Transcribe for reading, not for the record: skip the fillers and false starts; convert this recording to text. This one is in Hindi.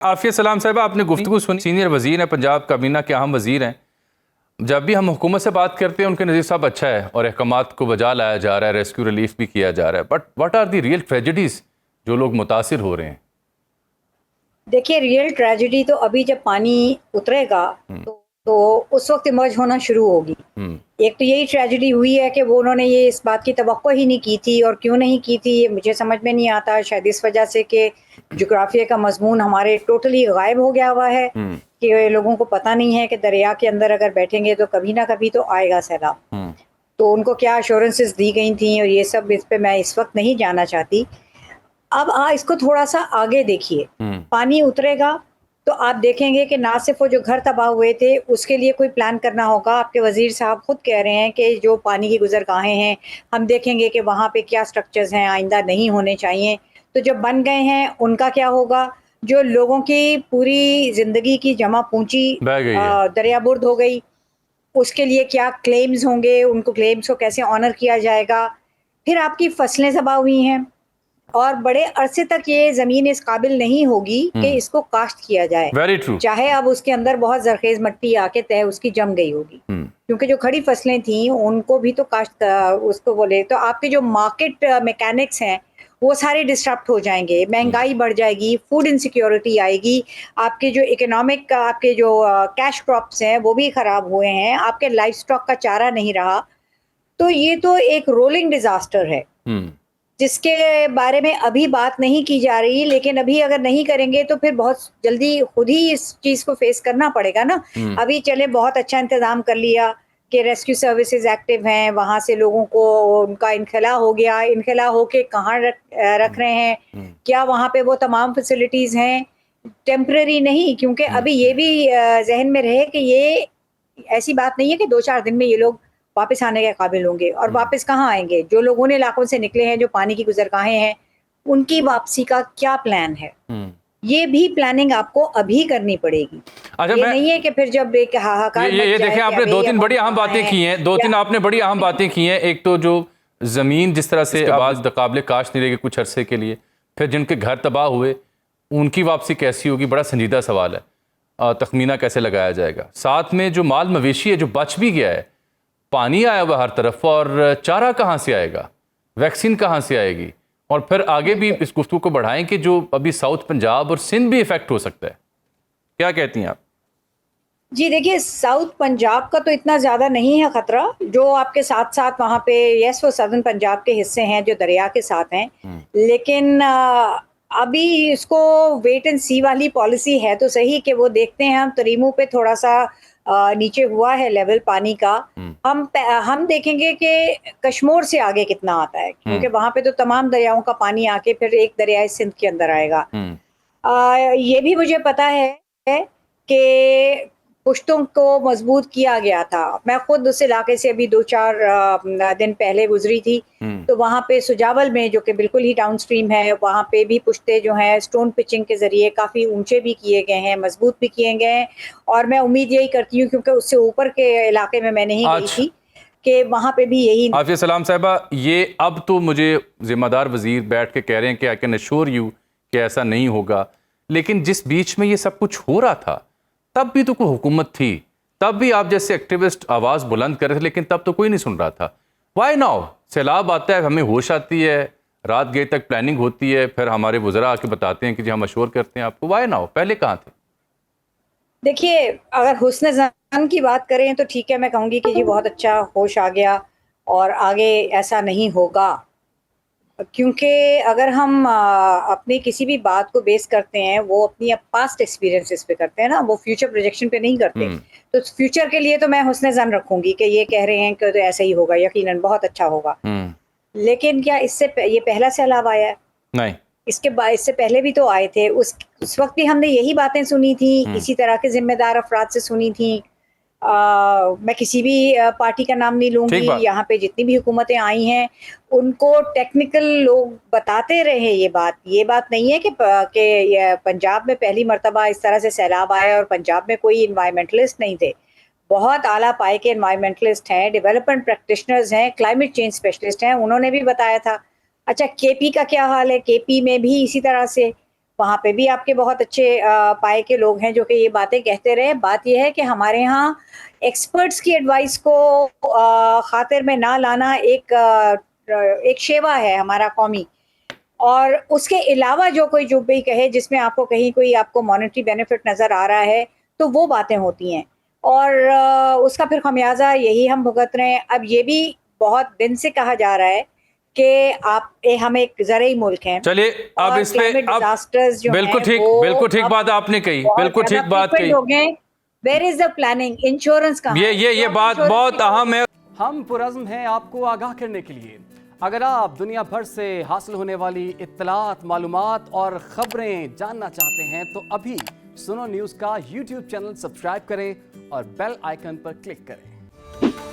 आफिया सलाम साहिबा, आपने गुफ्तगू सुनी। सीनियर वजीर हैं पंजाब काबीना के, अहम वजीर हैं। जब भी हम हुकूमत से बात करते हैं उनके नज़ीर साहब अच्छा है और अहकामात को बजा लाया जा रहा है, रेस्क्यू रिलीफ भी किया जा रहा है, but what are the real tragedies जो लोग मुतासिर हो रहे हैं? देखिए, रियल ट्रेजेडी तो अभी जब पानी उतरेगा तो उस वक्त इमर्ज होना शुरू होगी। एक तो यही ट्रेजेडी हुई है कि वो उन्होंने ये इस बात की तवक्को ही नहीं की थी, और क्यों नहीं की थी ये मुझे समझ में नहीं आता। शायद इस वजह से कि जोग्राफिया का मजमून हमारे टोटली गायब हो गया हुआ है कि लोगों को पता नहीं है कि दरिया के अंदर अगर बैठेंगे तो कभी ना कभी तो आएगा सैलाब। तो उनको क्या अश्योरेंसेस दी गई थी और ये सब, इस पे मैं इस वक्त नहीं जाना चाहती। अब इसको थोड़ा सा आगे देखिए। पानी उतरेगा तो आप देखेंगे कि ना सिर्फ वो जो घर तबाह हुए थे उसके लिए कोई प्लान करना होगा। आपके वजीर साहब खुद कह रहे हैं कि जो पानी की गुजरगाहें हैं हम देखेंगे कि वहाँ पे क्या स्ट्रक्चर्स हैं, आइंदा नहीं होने चाहिए। तो जो बन गए हैं उनका क्या होगा? जो लोगों की पूरी जिंदगी की जमा पूंजी दरियाबुर्द हो गई, उसके लिए क्या क्लेम्स होंगे, उनको क्लेम्स को कैसे ऑनर किया जाएगा। फिर आपकी फसलें तबाह हुई हैं और बड़े अरसे तक ये जमीन इस काबिल नहीं होगी कि इसको काश्त किया जाए। Very true. चाहे अब उसके अंदर बहुत जरखेज मट्टी आके तय उसकी जम गई होगी, क्योंकि जो खड़ी फसलें थी उनको भी तो काश्त उसको बोले तो आपके जो मार्केट मैकेनिक्स हैं वो सारे डिस्टर्ब हो जाएंगे, महंगाई बढ़ जाएगी, फूड इनसिक्योरिटी आएगी, आपके जो इकोनॉमिक आपके जो कैश क्रॉप्स हैं वो भी खराब हुए हैं, आपके लाइफ स्टॉक का चारा नहीं रहा। तो ये तो एक रोलिंग डिजास्टर है जिसके बारे में अभी बात नहीं की जा रही, लेकिन अभी अगर नहीं करेंगे तो फिर बहुत जल्दी खुद ही इस चीज को फेस करना पड़ेगा ना। अभी चले बहुत अच्छा इंतजाम कर लिया कि रेस्क्यू सर्विसेज एक्टिव हैं, वहां से लोगों को उनका इनखला हो गया, इनखला होके कहाँ रख रहे हैं, क्या वहां पे वो तमाम फैसिलिटीज हैं? टेम्पररी नहीं, क्योंकि अभी ये भी जहन में रहे कि ये ऐसी बात नहीं है कि 2-4 दिन में ये लोग वापस आने के काबिल होंगे। और वापस कहाँ आएंगे? जो लोग उन इलाकों से निकले हैं जो पानी की गुजरगाहें हैं, उनकी वापसी का क्या प्लान है? ये भी प्लानिंग आपको अभी करनी पड़ेगी। अच्छा, ये नहीं है कि फिर जब एक हाहाकार ये देखें, आपने दो तीन बड़ी अहम बातें की हैं, आपने बड़ी अहम बातें की हैं। एक तो जो जमीन जिस तरह से आवाज काबिल काश नहीं रहेगी कुछ अरसे के लिए, फिर जिनके घर तबाह हुए उनकी वापसी कैसी होगी, बड़ा संजीदा सवाल है। तखमीना कैसे लगाया जाएगा? साथ में जो माल मवेशी है जो बच भी गया है, पानी आया हुआ हर तरफ, और चारा कहाँ से आएगा, वैक्सीन कहाँ से आएगी? और फिर आगे भी इस गुफ्तगू को बढ़ाएं कि जो अभी साउथ पंजाब और सिंध भी इफेक्ट हो सकता है, क्या कहती हैं आप? जी देखिए, साउथ पंजाब का तो इतना ज़्यादा नहीं है ख़तरा, जो आपके साथ साथ वहाँ पे यस वो सदर्न पंजाब के हिस्से हैं जो दरिया के साथ हैं। लेकिन अभी इसको वेट एंड सी वाली पॉलिसी है तो सही कि वो देखते हैं। हम तरीमू पे थोड़ा सा नीचे हुआ है लेवल पानी का। हम देखेंगे कि कश्मीर से आगे कितना आता है, क्योंकि वहाँ पे तो तमाम दरियाओं का पानी आके फिर एक दरियाए सिंध के अंदर आएगा। ये भी मुझे पता है कि पुश्तों को मजबूत किया गया था। मैं खुद उस इलाके से अभी 2-4 दिन पहले गुजरी थी, तो वहाँ पे सुजावल में, जो कि बिल्कुल ही डाउन स्ट्रीम है, वहाँ पे भी पुश्ते जो हैं स्टोन पिचिंग के जरिए काफ़ी ऊंचे भी किए गए हैं, मजबूत भी किए गए हैं। और मैं उम्मीद यही करती हूँ, क्योंकि उससे ऊपर के इलाके में मैं नहीं गई थी, कि वहाँ पे भी यही। आफिया सलाम साहिबा, ये अब तो मुझे जिम्मेदार वजीर बैठ के कह रहे हैं कि आई कैन अश्योर यू कि ऐसा नहीं होगा, लेकिन जिस बीच में ये सब कुछ हो रहा था तब भी तो कोई हुकूमत थी, तब भी आप जैसे एक्टिविस्ट आवाज़ बुलंद कर रहे थे, लेकिन तब तो कोई नहीं सुन रहा था। Why now? सैलाब आता है, हमें होश आती है, रात गए तक प्लानिंग होती है, फिर हमारे वज़रा आके बताते हैं कि जी हम अश्योर करते हैं आपको। Why now? पहले कहाँ थे? देखिए, अगर हुस्न ज़न की बात करें तो ठीक है, मैं कहूँगी कि जी बहुत अच्छा होश आ गया और आगे ऐसा नहीं होगा। क्योंकि अगर हम अपनी किसी भी बात को बेस करते हैं, वो अपनी पास्ट एक्सपीरियंसेस पे करते हैं ना, वो फ्यूचर प्रोजेक्शन पे नहीं करते। तो फ्यूचर के लिए तो मैं हुस्न ज़न रखूंगी कि ये कह रहे हैं कि तो ऐसा ही होगा, यकीनन बहुत अच्छा होगा। लेकिन क्या ये पहला सैलाब आया है? नहीं, इससे पहले भी तो आए थे। उस वक्त भी हमने यही बातें सुनी थी, इसी तरह के जिम्मेदार अफराद से सुनी थी। मैं किसी भी पार्टी का नाम नहीं लूंगी, यहाँ पे जितनी भी हुकूमतें आई हैं उनको टेक्निकल लोग बताते रहे। ये बात नहीं है कि पंजाब में पहली मर्तबा इस तरह से सैलाब आया और पंजाब में कोई इन्वायरमेंटलिस्ट नहीं थे। बहुत आला पाए के इन्वायरमेंटलिस्ट हैं, डेवलपमेंट प्रैक्टिशनर्स हैं, क्लाइमेट चेंज स्पेशलिस्ट हैं, उन्होंने भी बताया था। अच्छा, केपी का क्या हाल है? केपी में भी इसी तरह से वहाँ पे भी आपके बहुत अच्छे पाए के लोग हैं जो कि ये बातें कहते रहे। बात यह है कि हमारे यहाँ एक्सपर्ट्स की एडवाइस को खातिर में ना लाना एक शेवा है हमारा कौमी। और उसके अलावा जो कोई जो भी कहे जिसमें आपको कहीं कोई आपको मॉनेटरी बेनिफिट नज़र आ रहा है तो वो बातें होती हैं और उसका फिर खमियाजा यही हम भुगत रहे हैं। अब ये भी बहुत दिन से कहा जा रहा है कि हम एक ज़रूरी मुल्क हैं। चलिए अब इस पे डिजास्टर्स जो बिल्कुल ठीक बात आपने कही, बिल्कुल ठीक बात कही। Where is the planning, insurance कहाँ है? ये बात बहुत अहम है। हम पुरज़्म हैं आपको आगाह करने के लिए। अगर आप दुनिया भर से हासिल होने वाली इत्तलात, मालूमात और खबरें जानना चाहते हैं तो अभी सुनो न्यूज़ का YouTube चैनल सब्सक्राइब करें और बेल आइकन पर क्लिक करें।